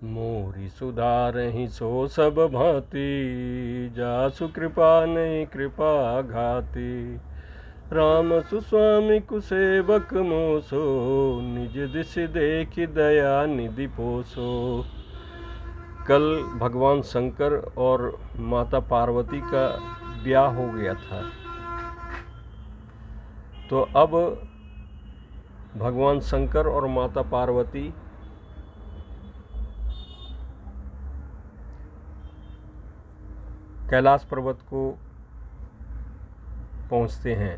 मोरी सुधारहि सो सब भांति, जासु कृपा नहीं कृपा घाती। राम सुस्वामी कुसेवक मोसो, निज दिश देखि दया निधि पोसो। कल भगवान शंकर और माता पार्वती का ब्याह हो गया था, तो अब भगवान शंकर और माता पार्वती कैलाश पर्वत को पहुँचते हैं।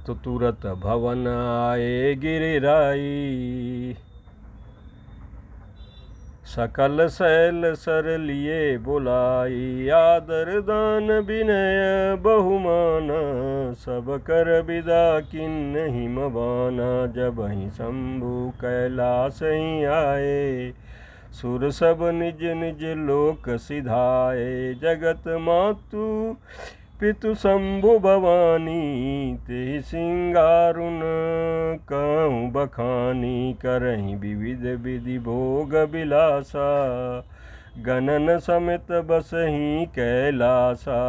तो तुरत भवन आए गिरिराई, सकल शैल सर लिए बुलाई। आदर दान विनय बहुमान, सब कर विदा किन्हि मवाना। जब ही शंभु कैलास ही आए, सुर सब निज निज लोक सिधाए। जगत मातु पितु शंभु भवानी, तेहि सिंगारुन कहूँ बखानी। करहि विविध विधि भोग विलासा, गणन समेत बसहि कैलासा।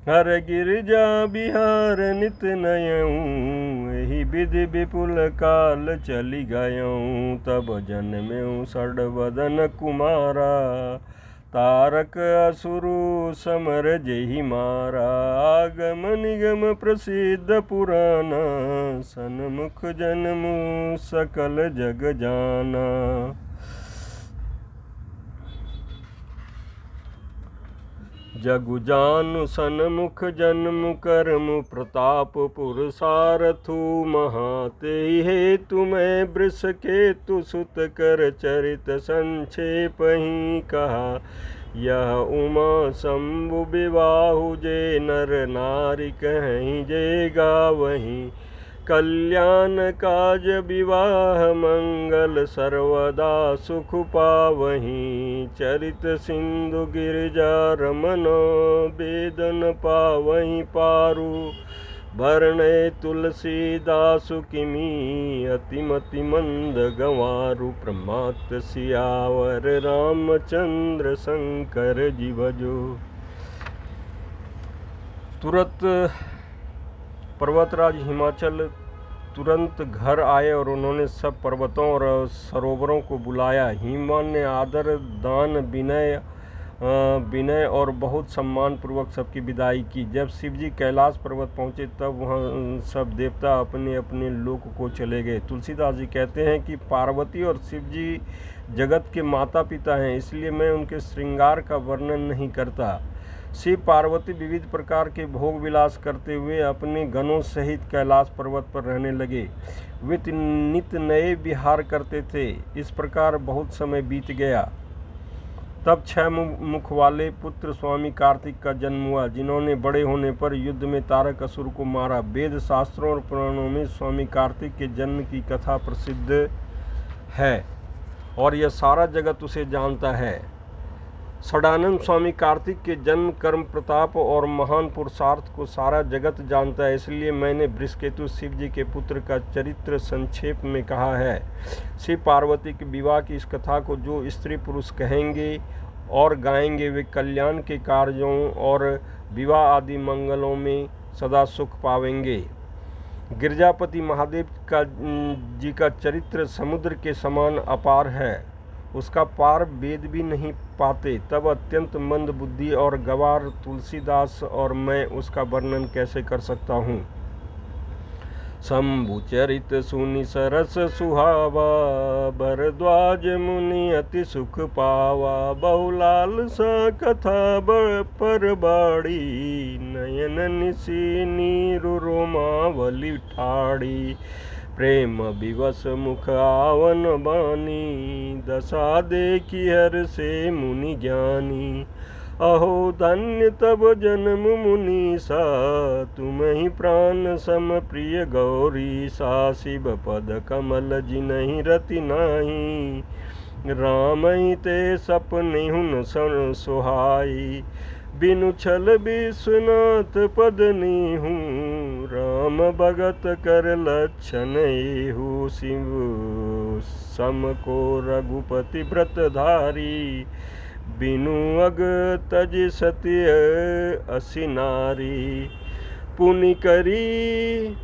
हर गिरजा बिहार नित नयऊँ, एहि विधि विपुल काल चली गयऊँ। तब जन्म्यऊ षड्वदन कुमारा, तारक असुरु समर जेहि मारा। आगम निगम प्रसिद्ध पुराना, सन्मुख जन्मु सकल जग जाना। जगु जानु सन्मुख जन्मु करमु प्रताप पुरसारथु महा। तेहि हेतु मैं वृषकेतु सुत कर चरित संक्षेप ही कहा। यह उमा शंभु विवाहु, जे नर नारी कहीं जे गावहीं। कल्याण काज विवाह मंगल, सर्वदा सुख पावहीं। चरित सिंधु गिरिजा रमनो, वेदन पावहीं पारु। वर्णे तुलसीदासु किमी, अतिमति मंद गंवारु। प्रमात सियावर रामचंद्र शंकर जी भजो। तुरंत पर्वतराज हिमाचल तुरंत घर आए और उन्होंने सब पर्वतों और सरोवरों को बुलाया। हिमवान ने आदर दान विनय और बहुत सम्मान पूर्वक सबकी विदाई की। जब शिवजी कैलाश पर्वत पहुँचे तब वहाँ सब देवता अपने अपने लोक को चले गए। तुलसीदास जी कहते हैं कि पार्वती और शिवजी जगत के माता पिता हैं, इसलिए मैं उनके श्रृंगार का वर्णन नहीं करता। शिव पार्वती विविध प्रकार के भोग विलास करते हुए अपने गणों सहित कैलाश पर्वत पर रहने लगे। वे नित नए विहार करते थे। इस प्रकार बहुत समय बीत गया। तब 6 मुख वाले पुत्र स्वामी कार्तिक का जन्म हुआ, जिन्होंने बड़े होने पर युद्ध में तारक असुर को मारा। वेद शास्त्रों और पुराणों में स्वामी कार्तिक के जन्म की कथा प्रसिद्ध है और यह सारा जगत उसे जानता है। षडानंद स्वामी कार्तिक के जन्म, कर्म, प्रताप और महान पुरुषार्थ को सारा जगत जानता है, इसलिए मैंने वृषकेतु शिव जी के पुत्र का चरित्र संक्षेप में कहा है। शिव पार्वती के विवाह की इस कथा को जो स्त्री पुरुष कहेंगे और गाएंगे, वे कल्याण के कार्यों और विवाह आदि मंगलों में सदा सुख पावेंगे। गिरजापति महादेव जी का चरित्र समुद्र के समान अपार है, उसका पार वेद भी नहीं पाते। तब अत्यंत मंद बुद्धि और गवार तुलसीदास और मैं उसका वर्णन कैसे कर सकता हूँ। शंभु चरित सुनि सरस सुहावा, भरद्वाज मुनि अति सुख पावा। बहुलाल सा कथा पर बाड़ी, नयन निसी नीरु रोमावली ठाड़ी। प्रेम विवश मुख आवन बानी, दशा देखी हर से मुनि ज्ञानी। अहो धन्य तब जन्म मुनीसा, तुम ही प्राण सम प्रिय गौरी सा। शिव पद कमल जिनहि रति नाही, राम ही ते सपने हुन सुहाई। बिनु छल विश्वनाथ पद नीहूँ, राम भगत कर लक्षण एहू। सम को रघुपति व्रतधारी, बिनु अग तज सत्य असि नारी। पुनि करी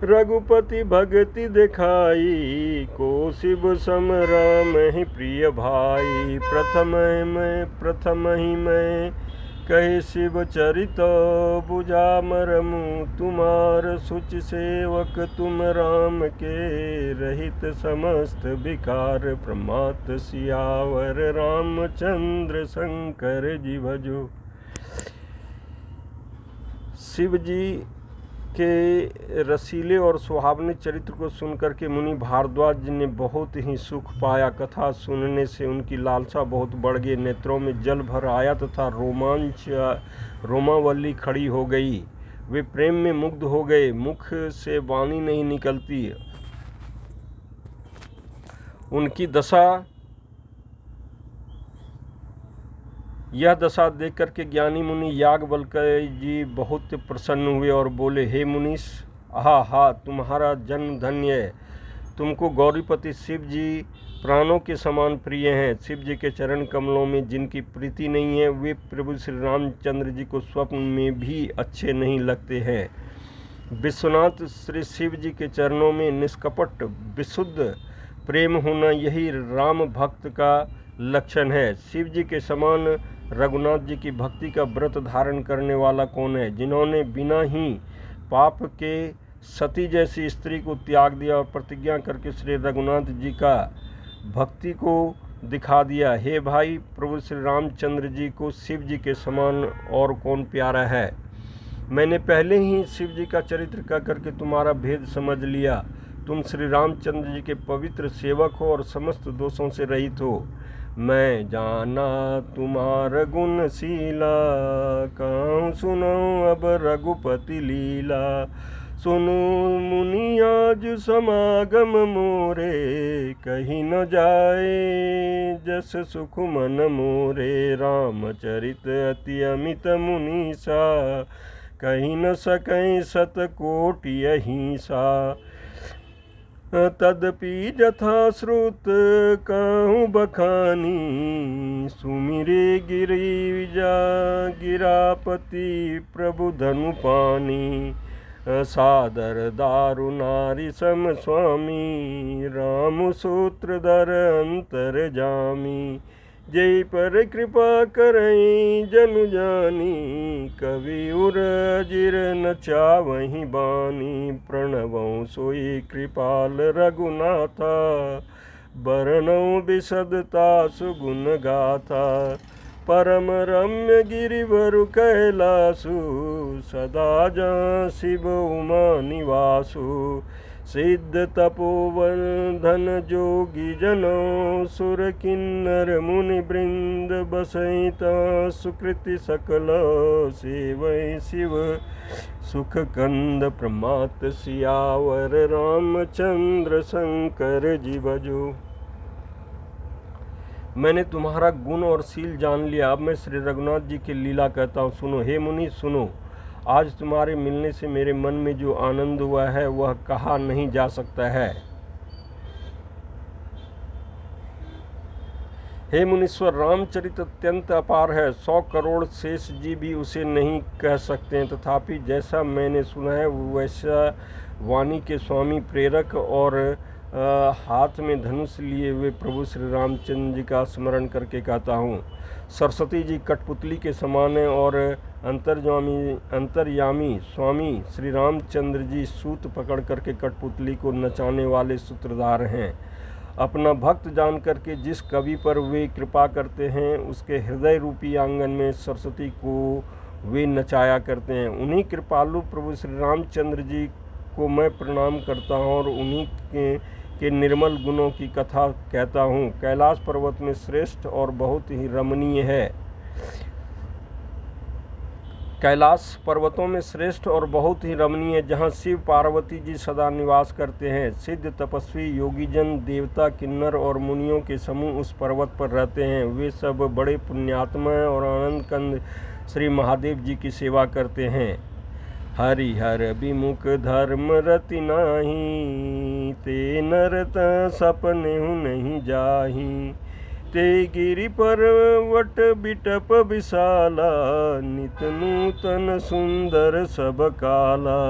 रघुपति भगति दिखाई, को शिव सम राम ही प्रिय भाई। प्रथम ही मैं कहे शिव चरित, बुझा मरमु तुम्हार सुच सेवक। तुम राम के रहित समस्त विकार, प्रमात सियावर रामचंद्र शंकर जी भजो। शिव जी के रसीले और सुहावने चरित्र को सुनकर के मुनि भारद्वाज जी ने बहुत ही सुख पाया। कथा सुनने से उनकी लालसा बहुत बढ़ गई, नेत्रों में जल भर आया तथा रोमावली खड़ी हो गई। वे प्रेम में मुग्ध हो गए, मुख से वाणी नहीं निकलती। उनकी यह दशा देख करके ज्ञानी मुनि याज्ञवल्क्य जी बहुत प्रसन्न हुए और बोले, हे मुनीश, आहा तुम्हारा जन्म धन्य है। तुमको गौरीपति शिव जी प्राणों के समान प्रिय हैं। शिव जी के चरण कमलों में जिनकी प्रीति नहीं है, वे प्रभु श्री रामचंद्र जी को स्वप्न में भी अच्छे नहीं लगते हैं। विश्वनाथ श्री शिव जी के चरणों में निष्कपट विशुद्ध प्रेम होना, यही राम भक्त का लक्षण है। शिव जी के समान रघुनाथ जी की भक्ति का व्रत धारण करने वाला कौन है, जिन्होंने बिना ही पाप के सती जैसी स्त्री को त्याग दिया और प्रतिज्ञा करके श्री रघुनाथ जी का भक्ति को दिखा दिया। हे भाई, प्रभु श्री रामचंद्र जी को शिव जी के समान और कौन प्यारा है। मैंने पहले ही शिव जी का चरित्र कह करके तुम्हारा भेद समझ लिया। तुम श्री रामचंद्र जी के पवित्र सेवक हो और समस्त दोषों से रहित हो। मैं जाना तुम्हार गुण शीला, कहूँ सुनो अब रघुपति लीला। सुनो मुनि आज समागम मोरे, कहीं न जाए जस सुख मन मोरे। रामचरित अति अमित मुनीसा, कहीं न सकै सत कोटि अहिंसा। तदपि जथा श्रुत कहूँ बखानी, सुमिरे गिरापति प्रभु धनु पानी। सादर दारु नारी सम स्वामी, राम सूत्रधर अंतर जामी। जय पर कृपा करई जनु जानी, कवि उर जिर न चावहि बानी। प्रणवं सोई कृपाल रघुनाथा, बरनौ विशदता सुगुण गाथा। परम रम्य गिरिवरु कैलासु, सदा जहाँ शिव उमा निवासु। सिद्ध तपोवन धन जोगी जनो, सुर किन्नर मुनि वृंद बसैता। सुकृति सकल सेवै शिव सुख कंद, प्रमात सियावर रामचंद्र शंकर जी भजो। मैंने तुम्हारा गुण और शील जान लिया, अब मैं श्री रघुनाथ जी की लीला कहता हूँ, सुनो। हे मुनि सुनो, आज तुम्हारे मिलने से मेरे मन में जो आनंद हुआ है वह कहा नहीं जा सकता है। हे मुनीश्वर, रामचरित अत्यंत अपार है, 100 करोड़ शेष जी भी उसे नहीं कह सकते हैं। तथापि जैसा मैंने सुना है वैसा वाणी के स्वामी प्रेरक और हाथ में धनुष लिए हुए प्रभु श्री रामचंद्र जी का स्मरण करके कहता हूँ। सरस्वती जी कठपुतली के समान है और अंतर्यामी स्वामी श्री रामचंद्र जी सूत पकड़ करके कठपुतली को नचाने वाले सूत्रधार हैं। अपना भक्त जान करके जिस कवि पर वे कृपा करते हैं, उसके हृदय रूपी आंगन में सरस्वती को वे नचाया करते हैं। उन्हीं कृपालु प्रभु श्री रामचंद्र जी को मैं प्रणाम करता हूँ और उन्हीं के निर्मल गुणों की कथा कहता हूँ। कैलाश पर्वत में श्रेष्ठ और बहुत ही रमणीय है। कैलाश पर्वतों में श्रेष्ठ और बहुत ही रमणीय, जहाँ शिव पार्वती जी सदा निवास करते हैं। सिद्ध तपस्वी योगीजन देवता किन्नर और मुनियों के समूह उस पर्वत पर रहते हैं। वे सब बड़े पुण्यात्मा और आनंद कंद श्री महादेव जी की सेवा करते हैं। हरिहर विमुख धर्म रति नाही, ते नरत सपने नहीं जाही। ते गिरि पर्वत बिटप विशाला, नित नूतन सुंदर सब काला।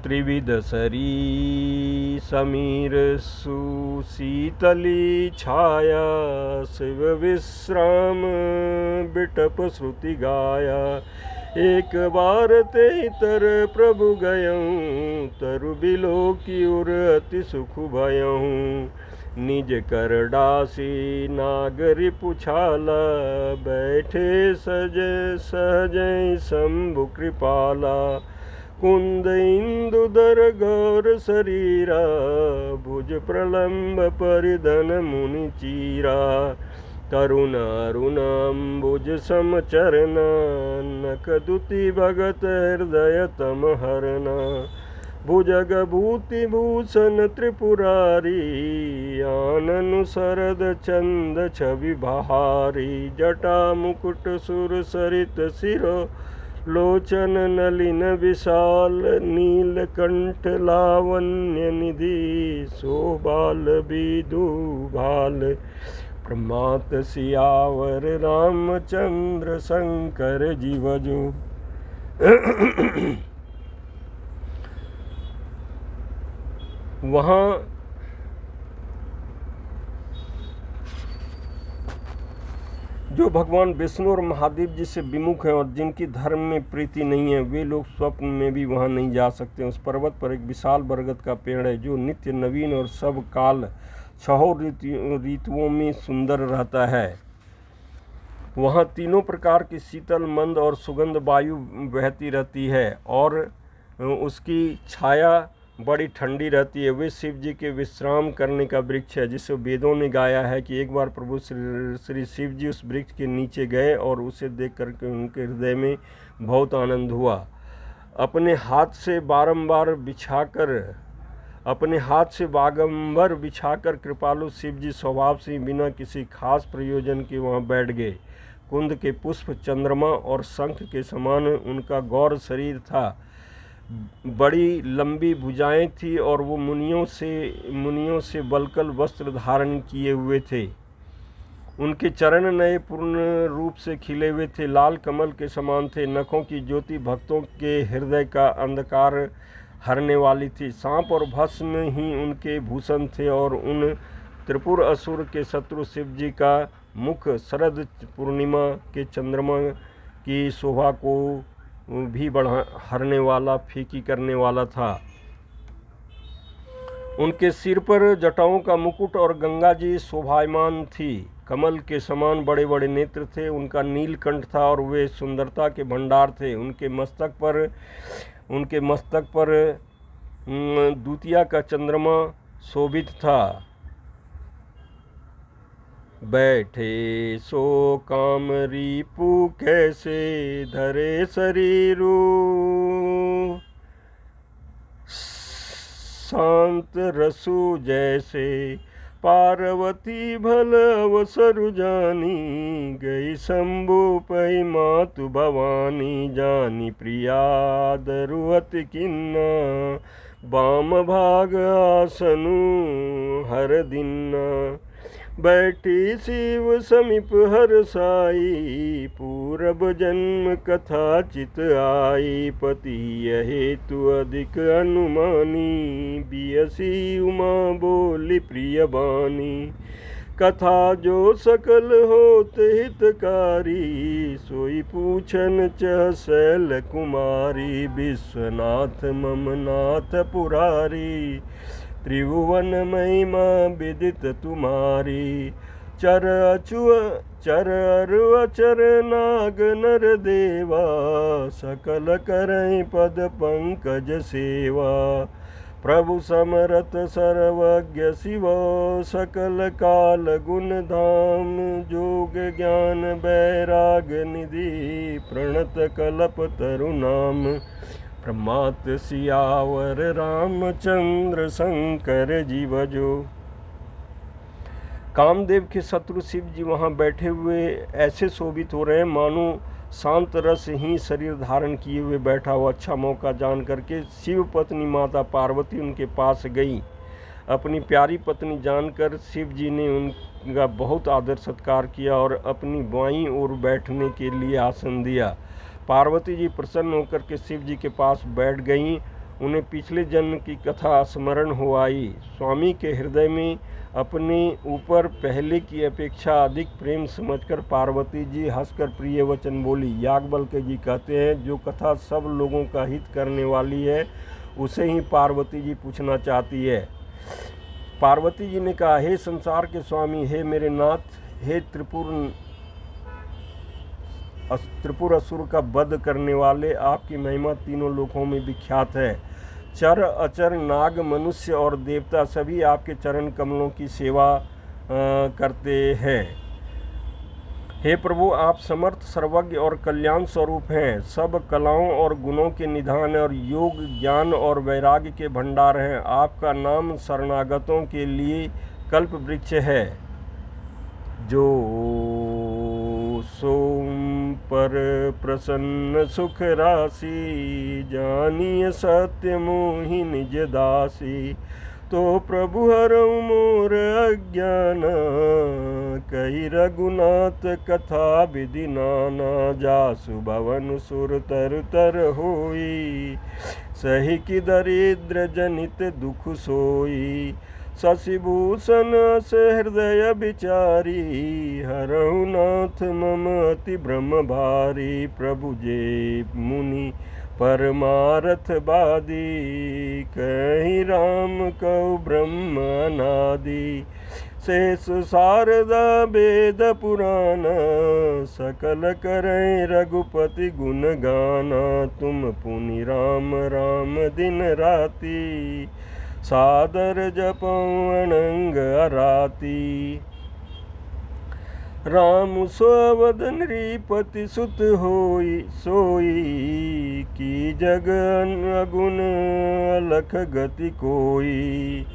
त्रिविध सरी समीर सुशीतली छाया, शिव विश्राम बिटप श्रुति गाया। एक बार ते तर प्रभु गयऊँ, तरु बिलो की उर अति सुख भयऊँ। निज कर डासी नागरि पुछाला, बैठे सज सहज शंभु कृपाला। कुंद इंदुदर गौर शरीरा, भुज प्रलंब परिधन मुनि चीरा। तरुण अरुण अम्बुज समचरना, नक दुति भगत हृदय तम हरना। भुजग भूति भूषण त्रिपुरारी, आननु शरद चंद छवि बहारी। जटा मुकुट सुर सरित सिरो, लोचन नलिन विशाल। नीलकंठ लावण्य निधि, शोभाल विदु भाल। प्रमात सियावर रामचंद्र शंकर जीवजो। वहाँ जो भगवान विष्णु और महादेव जी से विमुख हैं और जिनकी धर्म में प्रीति नहीं है, वे लोग स्वप्न में भी वहाँ नहीं जा सकते। उस पर्वत पर एक विशाल बरगद का पेड़ है जो नित्य नवीन और सब काल छहों ऋतुओं में सुंदर रहता है। वहाँ तीनों प्रकार की शीतल मंद और सुगंध वायु बहती रहती है और उसकी छाया बड़ी ठंडी रहती है। वे शिव जी के विश्राम करने का वृक्ष है, जिसे वेदों ने गाया है कि एक बार प्रभु श्री शिव जी उस वृक्ष के नीचे गए और उसे देख करके उनके हृदय में बहुत आनंद हुआ। अपने हाथ से बागंबर बिछाकर कृपालु शिव जी स्वभाव से बिना किसी खास प्रयोजन के वहाँ बैठ गए। कुंद के पुष्प, चंद्रमा और शंख के समान उनका गौर शरीर था। बड़ी लंबी भुजाएं थी और वो मुनियों से बलकल वस्त्र धारण किए हुए थे। उनके चरण नए पूर्ण रूप से खिले हुए थे, लाल कमल के समान थे। नखों की ज्योति भक्तों के हृदय का अंधकार हरने वाली थी। सांप और भस्म ही उनके भूषण थे और उन त्रिपुर असुर के शत्रु शिव जी का मुख शरद पूर्णिमा के चंद्रमा की शोभा को भी हरने वाला, फीकी करने वाला था। उनके सिर पर जटाओं का मुकुट और गंगा जी शोभायमान थी। कमल के समान बड़े बड़े नेत्र थे। उनका नीलकंठ था और वे सुंदरता के भंडार थे। उनके मस्तक पर द्वितीया का चंद्रमा शोभित था। बैठे सो काम रिपु कैसे, धरे शरीरू। शांत रसु जैसे, पार्वती भल अवसरु जानी। गई शंभु पै मातु भवानी, जानी प्रिया दरुअति किन्ना। बाम भाग आसनु हर दिन्ना। बैठी शिव समीप हर साई, पूरब जन्म कथा चित आई। पति हेतु अधिक अनुमानी, बियसी उमा बोली प्रिय बानी। कथा जो सकल होत हितकारी, सोई पूछन चह शैल कुमारी। विश्वनाथ मम नाथ पुरारी, त्रिभुवन महिमा विदित तुम्हारी। चर अरु अचर नाग नर देवा, सकल करई पद पंकज सेवा। प्रभु समरथ सर्वज्ञ शिव, सकल काल गुण धाम। जोग ज्ञान बैराग निधि, प्रणत कल्प तरु नाम। प्रमात सियावर रामचंद्र शंकर जीवजो। कामदेव के शत्रु शिव जी वहाँ बैठे हुए ऐसे शोभित हो रहे हैं मानो शांत रस ही शरीर धारण किए हुए बैठा हुआ। अच्छा मौका जान करके शिव पत्नी माता पार्वती उनके पास गई। अपनी प्यारी पत्नी जानकर शिव जी ने उनका बहुत आदर सत्कार किया और अपनी बाईं ओर बैठने के लिए आसन दिया। पार्वती जी प्रसन्न होकर के शिव जी के पास बैठ गईं। उन्हें पिछले जन्म की कथा स्मरण हो आई। स्वामी के हृदय में अपने ऊपर पहले की अपेक्षा अधिक प्रेम समझकर पार्वती जी हंसकर प्रिय वचन बोली। याज्ञवल्क्य जी कहते हैं, जो कथा सब लोगों का हित करने वाली है उसे ही पार्वती जी पूछना चाहती है। पार्वती जी ने कहा, हे संसार के स्वामी, हे मेरे नाथ, हे त्रिपुर असुर का वध करने वाले, आपकी महिमा तीनों लोकों में विख्यात है। चर अचर नाग मनुष्य और देवता सभी आपके चरण कमलों की सेवा करते हैं। हे प्रभु, आप समर्थ, सर्वज्ञ और कल्याण स्वरूप हैं। सब कलाओं और गुणों के निधान और योग ज्ञान और वैराग्य के भंडार हैं। आपका नाम शरणागतों के लिए कल्प वृक्ष है। जो सोम पर प्रसन्न सुख राशि, जानिय सत्य मोहि निज दासी। तो प्रभु हरऊ मोर अज्ञान, कही रघुनाथ कथा विधि नाना। जासु भवन सुर तर तर होई, सही की दरिद्र जनित दुख सोई। शशिभूषण से हृदय विचारी, हरहु नाथ मम अति ब्रह्म भारी। प्रभु जे मुनि परमारथ बादी, कहीं राम कौ ब्रह्म अनादि। शेष शारदा वेद पुराण, सकल करें रघुपति गुण गाना। तुम पुनि राम राम दिन राति, सादर जपऊँ अनंग अराती। राम स्ववद नृपति सुत होई सोई, की जग अगुन अलख गति कोई।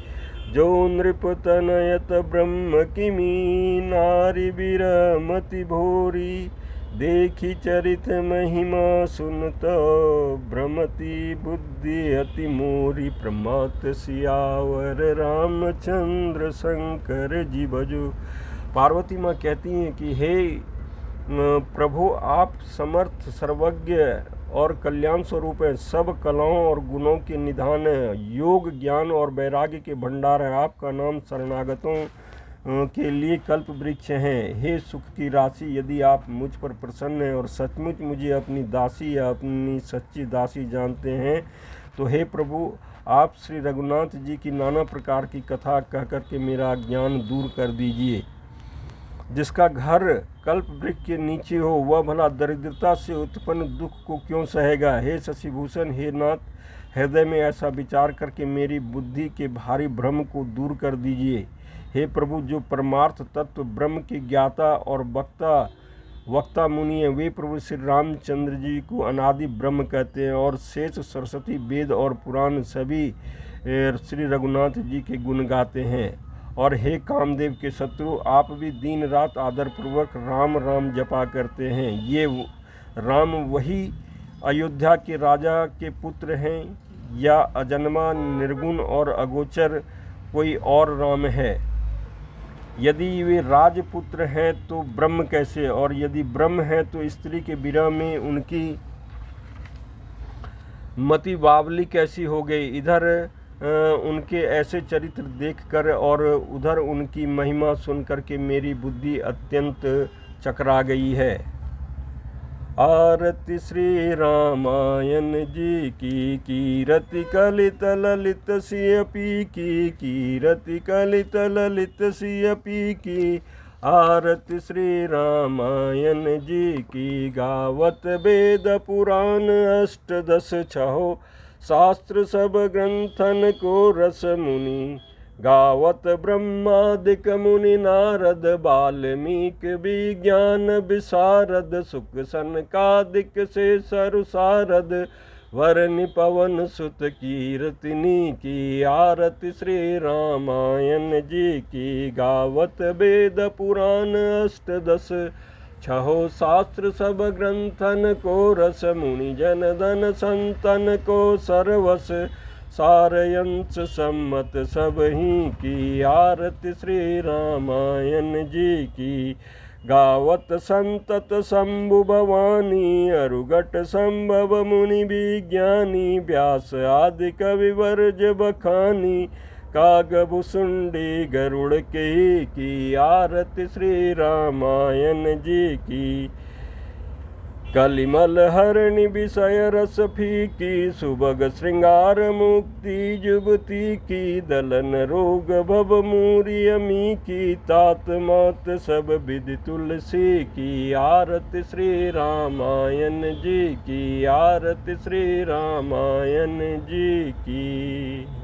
जो नृप तनयत ब्रह्म किमी, नारी विरमति भोरी। देखी चरित महिमा सुनत, भ्रमति बुद्धि अति मोरी। प्रमात सियावर रामचंद्र शंकर जी भजो। पार्वती माँ कहती हैं कि हे प्रभु, आप समर्थ, सर्वज्ञ और कल्याण स्वरूप हैं। सब कलाओं और गुणों के निधान हैं। योग ज्ञान और वैराग्य के भंडार हैं। आपका नाम शरणागतों के लिए कल्प वृक्ष हैं। हे सुख की राशि, यदि आप मुझ पर प्रसन्न हैं और सचमुच मुझे अपनी दासी या अपनी सच्ची दासी जानते हैं, तो हे प्रभु, आप श्री रघुनाथ जी की नाना प्रकार की कथा कह कर के मेरा ज्ञान दूर कर दीजिए। जिसका घर कल्प वृक्ष के नीचे हो, वह भला दरिद्रता से उत्पन्न दुख को क्यों सहेगा। हे शशिभूषण, हे नाथ, हृदय में ऐसा विचार करके मेरी बुद्धि के भारी भ्रम को दूर कर दीजिए। हे प्रभु, जो परमार्थ तत्व ब्रह्म के ज्ञाता और वक्ता मुनि हैं, वे प्रभु श्री रामचंद्र जी को अनादि ब्रह्म कहते हैं और शेष सरस्वती वेद और पुराण सभी श्री रघुनाथ जी के गुण गाते हैं। और हे कामदेव के शत्रु, आप भी दिन रात आदरपूर्वक राम राम जपा करते हैं। ये राम वही अयोध्या के राजा के पुत्र हैं या अजन्मा, निर्गुण और अगोचर कोई और राम है? यदि वे राजपुत्र हैं तो ब्रह्म कैसे, और यदि ब्रह्म है तो स्त्री के विरह में उनकी मति बावली कैसी हो गई। इधर उनके ऐसे चरित्र देखकर और उधर उनकी महिमा सुनकर के मेरी बुद्धि अत्यंत चकरा गई है। आरती श्री रामायण जी की, कीरति कलित ललित सियपी की, कीरति कलित ललित सियपी की। आरती श्री रामायण जी की, गावत वेद पुराण अष्टदश छहो। शास्त्र सब ग्रंथन को रस मुनि, गावत ब्रह्मादिक मुनि नारद। वाल्मीक विज्ञान विशारद, सुख सनकादिक से सरु सारद। वरनि पवन सुत कीर्तनी की आरती श्री रामायण जी की। गावत वेद पुराण अष्टदश छहो शास्त्र सब ग्रंथन को रस। मुनि जन धन संतन को सर्वस सारयंस सम्मत सब ही की। आरती श्री रामायण जी की। गावत संतत शंभु भवानी अरुगट संभव मुनि विज्ञानी। व्यास आदि कवि वर्ज बखानी कागभुसुंडी गरुड़ की। आरती श्री रामायण जी की। कलिमल हरणि विषय रस फीकी। सुभग श्रृंगार मुक्ति जुगति की। दलन रोग भव मूरियमी की। तात मात सब विधि तुलसी की। आरती श्री रामायण जी की। आरती श्री रामायण जी की।